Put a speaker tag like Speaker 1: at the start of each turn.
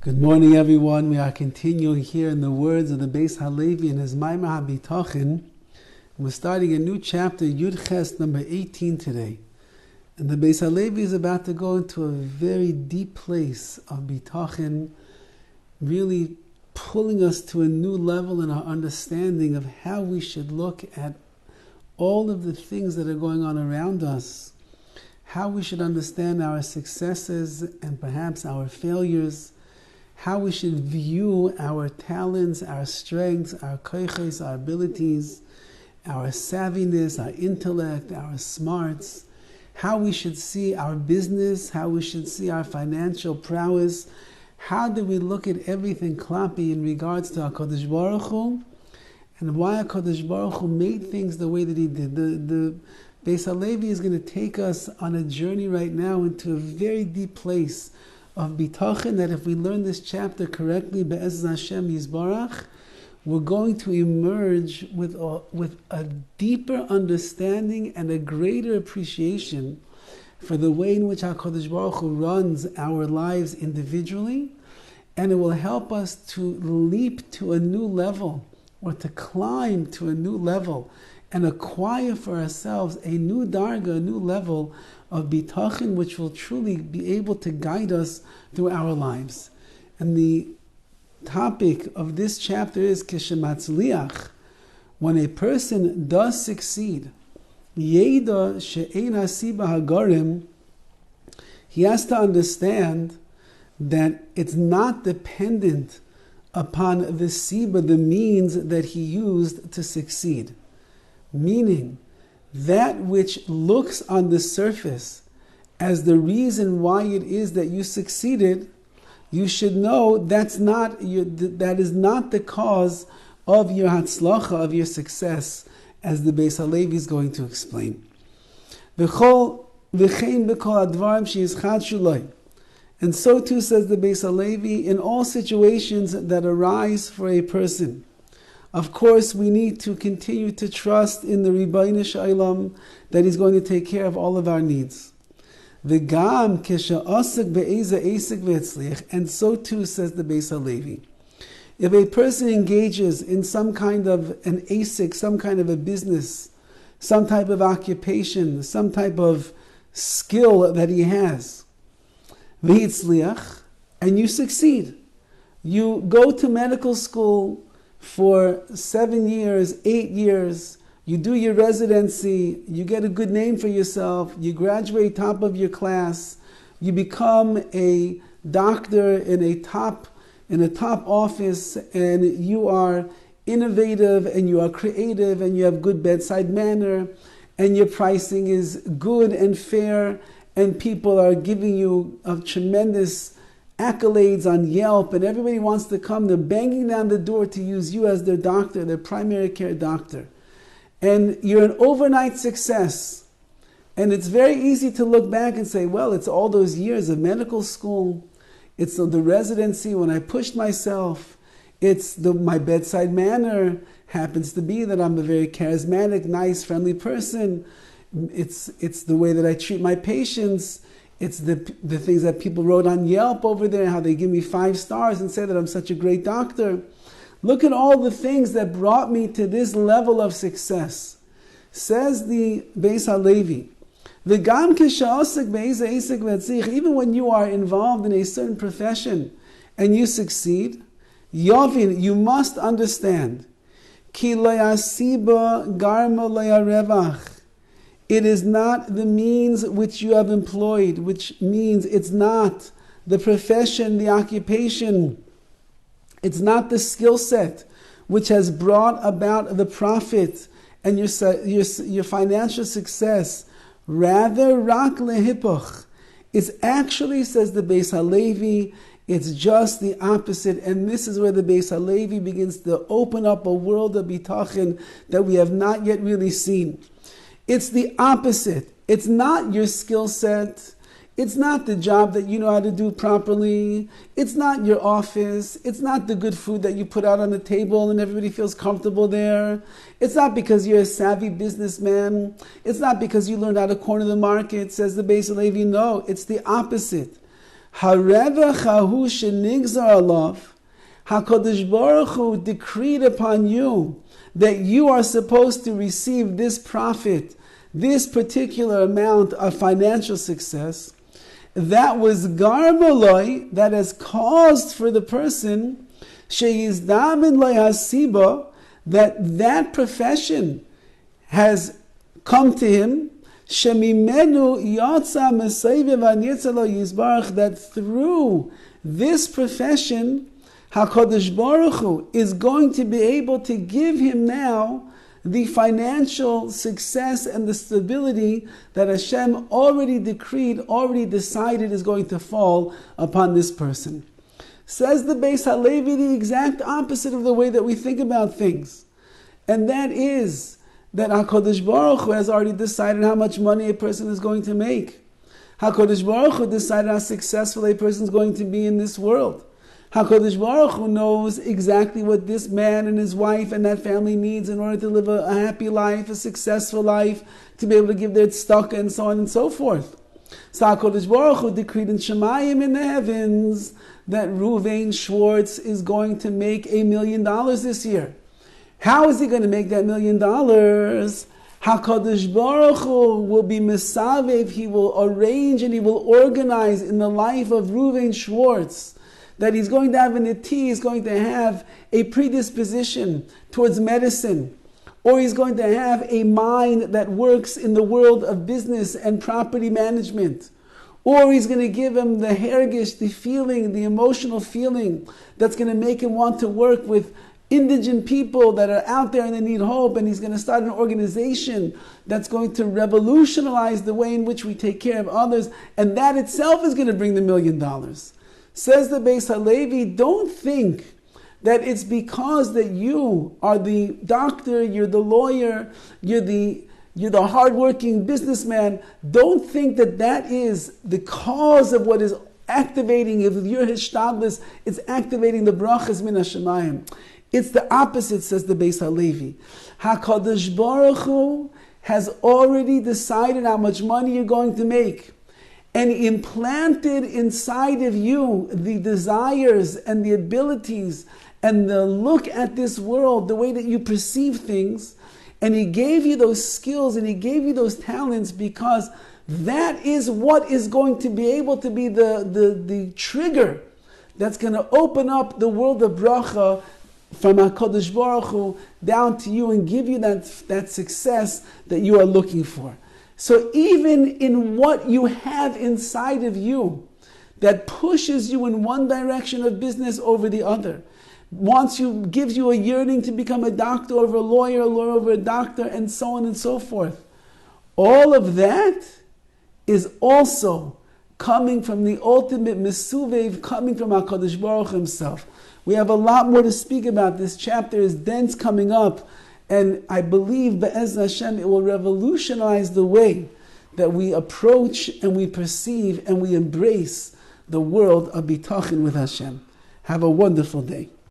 Speaker 1: Good morning, everyone. We are continuing here in the words of the Beis Halevi in his Maimah Bitachon. We're starting a new chapter, Yud Ches, number 18 today. And the Beis Halevi is about to go into a very deep place of Bitachon, really pulling us to a new level in our understanding of how we should look at all of the things that are going on around us, how we should understand our successes and perhaps our failures, how we should view our talents, our strengths, our koiches, our abilities, our savviness, our intellect, our smarts, how we should see our business, how we should see our financial prowess. How do we look at everything klapi in regards to HaKadosh Baruch Hu, and why HaKadosh Baruch Hu made things the way that He did. The Beis Halevi is going to take us on a journey right now into a very deep place of Bitachon, that if we learn this chapter correctly, Be'ez Hashem Yisbarach, we're going to emerge with a deeper understanding and a greater appreciation for the way in which HaKadosh Baruch Hu runs our lives individually, and it will help us to leap to a new level, or to climb to a new level, and acquire for ourselves a new darga, a new level of bitachon, which will truly be able to guide us through our lives. And the topic of this chapter is Kishematzliach, when a person does succeed, Yeda she'ein hasiba hagarim, he has to understand that it's not dependent upon the siba, the means that he used to succeed. Meaning, that which looks on the surface as the reason why it is that you succeeded, you should know that is not the cause of your hatzlacha, of your success, as the Beis Halevi is going to explain. And so too says the Beis Halevi, in all situations that arise for a person. Of course, we need to continue to trust in the Rabbi Shalom that He's going to take care of all of our needs. And so too says the Beis Halevi. If a person engages in some kind of an asik, some kind of a business, some type of occupation, some type of skill that he has, and you succeed. You go to medical school for 7 years, 8 years, you do your residency, you get a good name for yourself, you graduate top of your class, you become a doctor in a top office, and you are innovative and you are creative and you have good bedside manner and your pricing is good and fair, and people are giving you a tremendous accolades on Yelp, and everybody wants to come. They're banging down the door to use you as their doctor, their primary care doctor. And you're an overnight success. And it's very easy to look back and say, well, it's all those years of medical school. It's the residency when I pushed myself. It's my bedside manner. Happens to be that I'm a very charismatic, nice, friendly person. It's the way that I treat my patients. It's the things that people wrote on Yelp over there, how they give me 5 stars and say that I'm such a great doctor. Look at all the things that brought me to this level of success. Says the Beis Halevi, even when you are involved in a certain profession and you succeed, Yovin, you must understand, Ki lo yasiba garma lo yarevach. It is not the means which you have employed, which means it's not the profession, the occupation, it's not the skill set which has brought about the profit and your financial success. Rather, rak lehipoch. It's actually, says the Beis Halevi, it's just the opposite. And this is where the Beis Halevi begins to open up a world of bitachon that we have not yet really seen. It's the opposite. It's not your skill set. It's not the job that you know how to do properly. It's not your office. It's not the good food that you put out on the table and everybody feels comfortable there. It's not because you're a savvy businessman. It's not because you learned how to corner the market, says the Beis Halevi. No, it's the opposite. Harevach hahu shenigzar alav, HaKadosh Baruch Hu decreed upon you that you are supposed to receive this profit, this particular amount of financial success, that was garmaloi, that has caused for the person, sheyizdamin loy hasiba, that profession has come to him, shemimenu yatsa mesayve v'anitzah lo yizbarach, that through this profession, HaKadosh Baruch Hu is going to be able to give him now the financial success and the stability that Hashem already decreed, already decided is going to fall upon this person. Says the Beis HaLevi the exact opposite of the way that we think about things. And that is that HaKadosh Baruch Hu has already decided how much money a person is going to make. HaKadosh Baruch Hu decided how successful a person is going to be in this world. HaKadosh Baruch Hu knows exactly what this man and his wife and that family needs in order to live a happy life, a successful life, to be able to give their tzedakah and so on and so forth. So HaKadosh Baruch Hu decreed in Shemayim in the heavens that Ruvain Schwartz is going to make $1 million this year. How is he going to make that $1 million? HaKadosh Baruch Hu will be mesavev, he will arrange and he will organize in the life of Ruvain Schwartz that he's going to have an iti, he's going to have a predisposition towards medicine, or he's going to have a mind that works in the world of business and property management, or he's going to give him the hergish, the feeling, the emotional feeling that's going to make him want to work with indigent people that are out there and they need hope, and he's going to start an organization that's going to revolutionize the way in which we take care of others, and that itself is going to bring the $1 million. Says the Beis HaLevi, don't think that it's because that you are the doctor, you're the lawyer, you're the hardworking businessman. Don't think that that is the cause of what is activating, if you're hishtadlus, it's activating the brachas min hashemayim. It's the opposite, says the Beis HaLevi. HaKadosh Baruch Hu has already decided how much money you're going to make, and implanted inside of you the desires and the abilities and the look at this world, the way that you perceive things. And he gave you those skills and he gave you those talents because that is what is going to be able to be the trigger that's going to open up the world of bracha from HaKadosh Baruch Hu down to you and give you that success that you are looking for. So even in what you have inside of you that pushes you in one direction of business over the other, gives you a yearning to become a doctor over a lawyer over a doctor, and so on and so forth. All of that is also coming from the ultimate mesuvev, coming from HaKadosh Baruch Hu himself. We have a lot more to speak about. This chapter is dense coming up. And I believe, Be'ez Hashem, it will revolutionize the way that we approach and we perceive and we embrace the world of Bitachon with Hashem. Have a wonderful day.